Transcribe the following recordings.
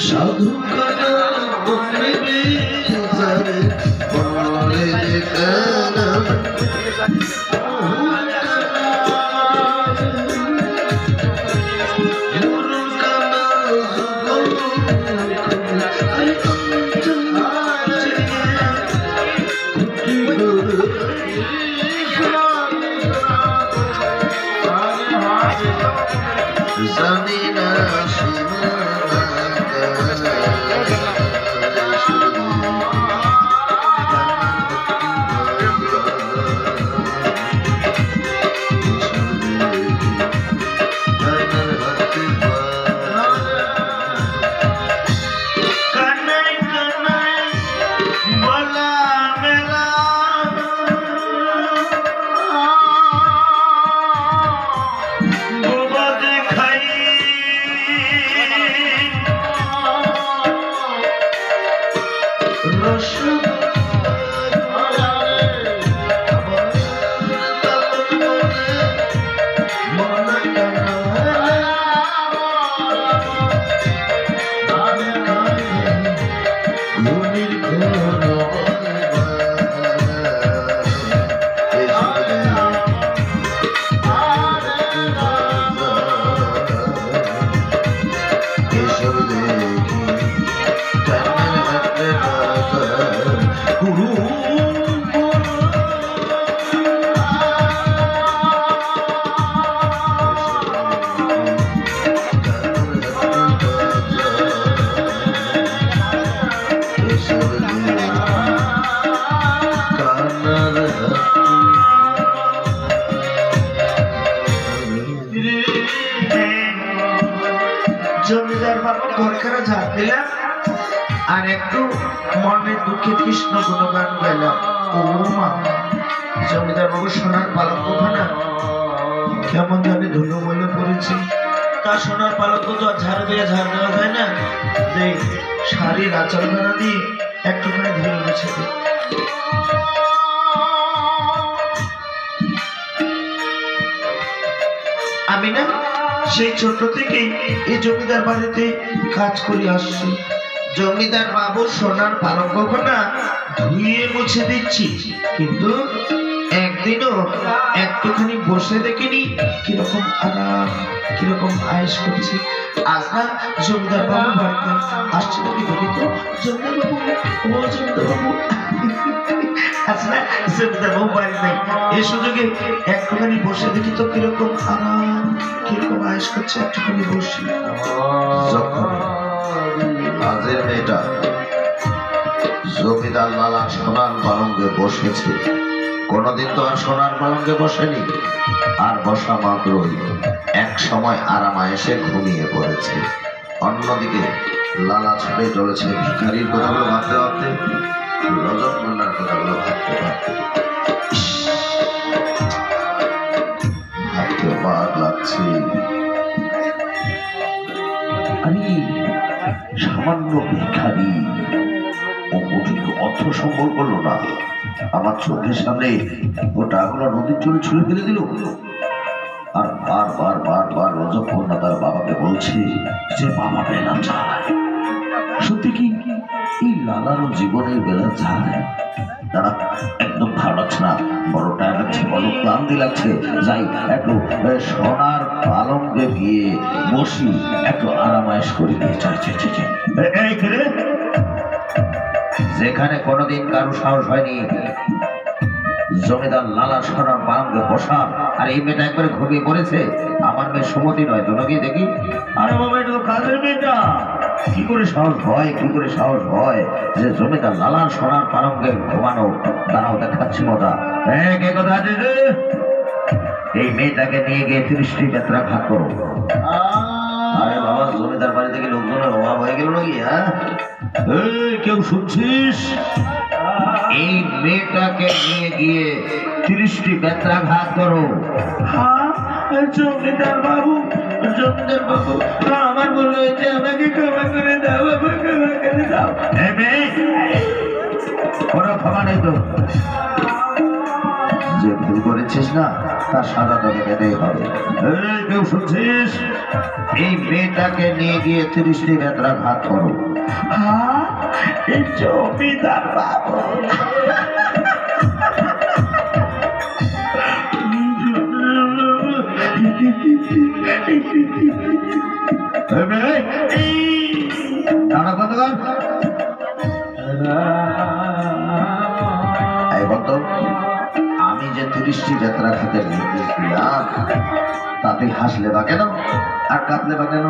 সাধু কানা বনে যারে বলে কানা গুরু কানা জানি না জমিদার বাবু ঘরখানা ঝাড় দিলাম আর একটু মনের দুঃখে কৃষ্ণ গুণগান গাইলাম। ও মা, জমিদার বাবু সোনার পালঙ্কখানা কেমন জানি ধুলো মলে পড়েছে। তা সোনার পালঙ্ক তো আর ঝাড় দেওয়া যায় না, দেখ শাড়ির আঁচলখানা দিয়ে একটুখানি ধুলো মুছে দিই। আমি না সেই ছোট থেকেই এই জমিদার বাড়িতে কাজ করে আসছি। জমিদার বাবু সোনার পালঙ্কখানা ধুয়ে মুছে দিচ্ছি, কিন্তু একদিনও একটুখানি বসে দেখিনি কিরকম আরাম, কিরকম আয়েশ করছে। আজ না জমিদার বাবু বাড়িতে আসছে নাকি দেখি তো। জমিদার বাবু, ও জমিদার বাবু, আজ না জমিদার বাবু বাড়ি নাই, এই সুযোগে একটুখানি বসে দেখি তো কিরকম আরাম, কিরকম আয়েশ করছে। একটুখানি বসি। যখন আজের মেয়েটা জমিদার লালা সোনার পালঙ্কে বসেছে, কোনদিন তো আর সোনার পালঙ্কে বসেনি, আর বসা মাত্রই এক সময় আরামা এসে ঘুমিয়ে পড়েছে। অন্যদিকে লালা ছুটে চলেছে ভিখারির কথাগুলো ভাবতে ভাবতে, রজত কন্যার কথাগুলো ভাবতে ভাবতে। ভাবতে বাদ লাগছে, আরে সামান্য ভিখারি ও কিন্তু অর্থ সম্বল করলো না, আমার চোখের সামনে ও টাকাগুলো নদীর চলে ছুঁড়ে ফেলে দিল। আর বারবার বারবার রজকন্যা তার বাবাকে বলছে যে বাবা বেলা চায়। সত্যি কি এই লালারও জীবনের বেলা যায়? তারা একদম ভালো লাগছে না, বড় টায়ার লাগছে, বড় ক্লান্তি লাগছে। যাই একটু সোনার পালঙ্কে গিয়ে বসি, একটু আরামায়েশ করি। যেখানে কোনোদিন কারো সাহস হয়নি জমিদার লালা সোনার পালঙ্কে বসা, আর এই মেয়েটা একবারে ঘুমিয়ে পড়েছে। আমার মেয়ে সুমতি নয় তো, গিয়ে দেখি। আরে বাবা, এটা তো কাজের মেয়েটা। কি করে সাহস হয়, কি করে সাহস হয় যে জমিদার লালা সোনার পালঙ্কে ঘুমানো? দাঁড়াও, দেখাচ্ছি মজা। কে কথা আছে যে এই মেয়েটাকে নিয়ে গিয়ে 30টি বেত্রা ঘাত করো। আরে বাবা, জমিদার বাড়ি থেকে লোকজনের অভাব হয়ে গেল নাকি? হ্যাঁ, কেউ শুনছিস? এই মেয়েটাকে নিয়ে গিয়ে 30টি বেত্রাঘাত করো। জমিদার বাবু, জমিদার বাবু, আমার বলে হয়েছে, আমাকে ক্ষমা করে দাও, আমাকে ক্ষমা করে দাও। কোনো ক্ষমা নেই তো। যে ভুল করেছিস না তার সাজা তোকে পেতেই হবে। কেউ শুনছিস? এই মেয়েটাকে নিয়ে গিয়ে 30টি বেত্রাঘাত করো। হ্যাঁ, এই জমিদার বাবু আমি যে 30টি যাত্রা খেতে নির্দেশ দিলাম তাতে হাসলে বা কেন আর কাঁদলে বা কেন?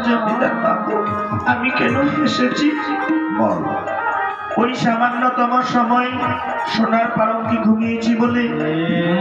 জমিদার বাবু, আমি কেন এসেছি বল। ওই সামান্যতম সময় সোনার পালঙ্কে ঘুমিয়েছি বলে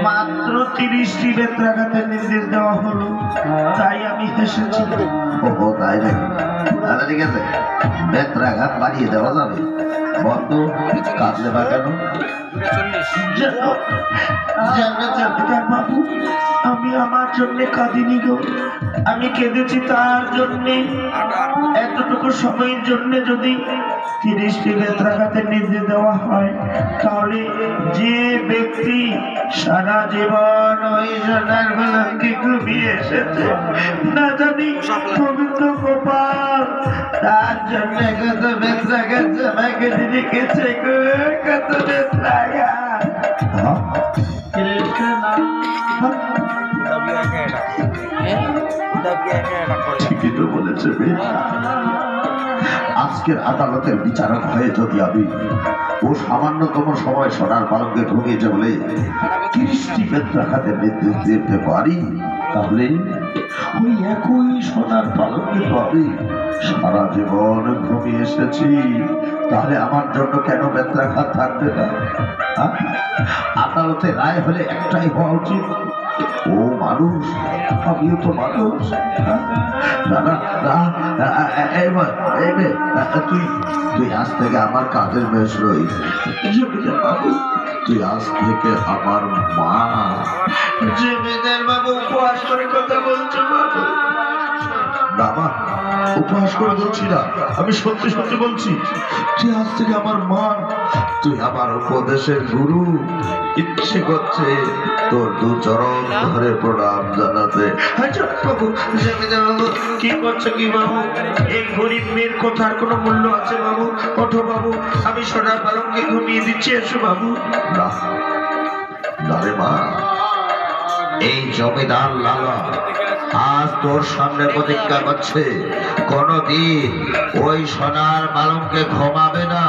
মাত্র 30টি বেত্রাঘাতের নির্দেশ দেওয়া হলো, তাই আমি হেসেছি। ও তাই নাকি? তাহলে ঠিক আছে, বেত্রাঘাত বাড়িয়ে দেওয়া যাবে। বন্ধ, কাঁদলে বা কেন? বাবু, আমি আমার জন্য কাঁদিনি গো, আমি কেঁদেছি তার জন্যে। এতটুকু সময়ের জন্য যদি 30টি বেত্রাঘাতের নির্দেশ দেওয়া হয়, তাহলে যে ব্যক্তি সারা জীবন ওই সোনার পালঙ্কে ঘুমিয়ে এসেছে, না জানি গোবিন্দ গোপাল, তার জন্য কত বেত্রাঘাত জমা করে রেখেছে গো, কত বেত্রাঘাত। ঠিকই তো বলেছে। আজকের আদালতের বিচারক হয়ে যদি আমি ও সামান্যতম সময় সোনার পালঙ্কে ঘুমিয়েছে বলে 30টি বেত্রাঘাতের নির্দেশ দিতে পারি, তাহলে ওই একই সোনার পালঙ্কে পাবে সারা জীবন ঘুমিয়ে এসেছি, তাহলে আমার জন্য কেন বেত্রাঘাত থাকবে না? আদালতে রায় হলে একটাই হওয়া উচিত, ও মানুষ, আমিও তো মানুষ। তুই আজ থেকে আমার কাজের মেষ রই। তুই আজ থেকে আমার মা। জমিদার বাবু উপহাস করে কথা বলছো? বাবা, উপহাস করে বলছি না, আমি সত্যি সত্যি বলছি। তুই আজ থেকে আমার মা, তুই আমার উপদেশের গুরু। ইচ্ছে করছে তোর 2 চরণ ধরে প্রণাম জানাতে। বাবু, জমিদার বাবু, কি করছো কি বাবু? এই গরিব মেয়ের কথার কোনো মূল্য আছে বাবু? ওঠো বাবু, আমি সোনার পালঙ্কে ঘুমিয়ে দিচ্ছি, এসো বাবু। না রে মা, এই জমিদার লালা আজ তোর সামনে প্রতিজ্ঞা করছে কোনদিন ওই সোনার পালঙ্কে ঘুমাবে না,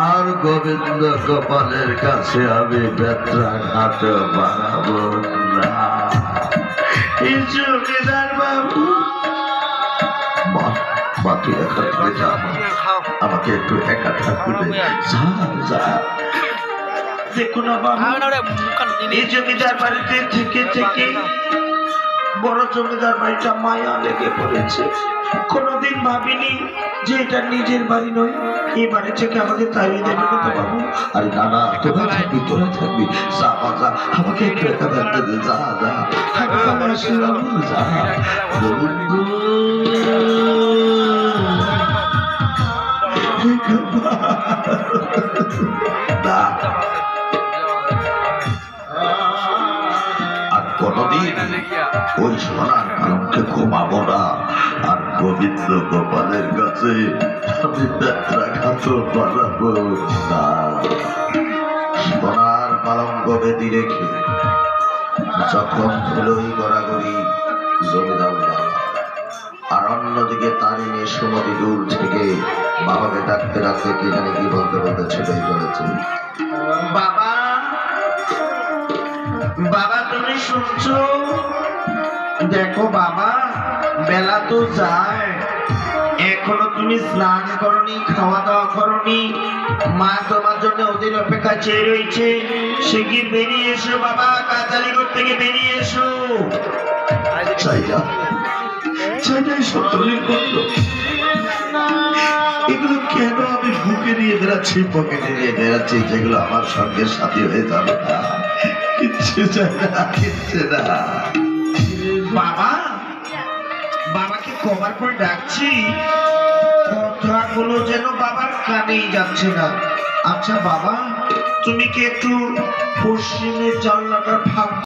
আর গোবিন্দ গোপালের কাছে আমি বেত্রাঘাত বানাবো না। জমিদার বাবু, মা তুই একা থেকে যা, আমাকে একটু একা থাকতে দে। যা। দেখো না বাবু, এই জমিদার বাড়িতে থেকে থেকে বড় জমিদার বাড়িটা মায়া লেগে পড়েছে। কোনোদিন ভাবিনি যে এটা নিজের বাড়ি নয়, এই বাড়ি থেকে আমাকে তাড়িয়ে দেবে তো বাবু। আরে না, তোরা থাকবি, যা, আমাকে একটু একা থাকতে দে। যা আর কোনদিন ওই সোনার পালঙ্কে ঘুমাবো না, আর গোবিন্দ গোপালের কাছে আমি বেত্রাঘাত বানাবো না। সোনার পালঙ্ক বেদি রেখে যখন ধুলোই গড়াগড়ি জমিদার বাবা, আর অন্যদিকে তারিণী সুমতি দূর থেকে বাবাকে ডাকতে ডাকতে কি জানি কি বলতে ছুটেই করেছে। বাবা, তুমি শুনছো? দেখো বাবা, বেলা তো যায়, এখনো তুমি স্নান করনি, খাওয়া দাওয়া করনি, মা তোমার জন্য ওদের অপেক্ষা চেয়ে রয়েছে। শিগগির বেরিয়ে এসো বাবা, কাচারিঘর থেকে বেরিয়ে এসো। এগুলো কেন আমি বুকে নিয়ে বেড়াচ্ছি, পকেটে নিয়ে বেড়াচ্ছি, যেগুলো আমার সঙ্গের সাথী হয়ে যাবে না? কিচ্ছু না। বাবাকে কবার পর ডাকছি, কথাগুলো যেন বাবার কানেই যাচ্ছে না। আচ্ছা বাবা, তুমি কি একটু পশ্চিমের জানলাটার ফাঁক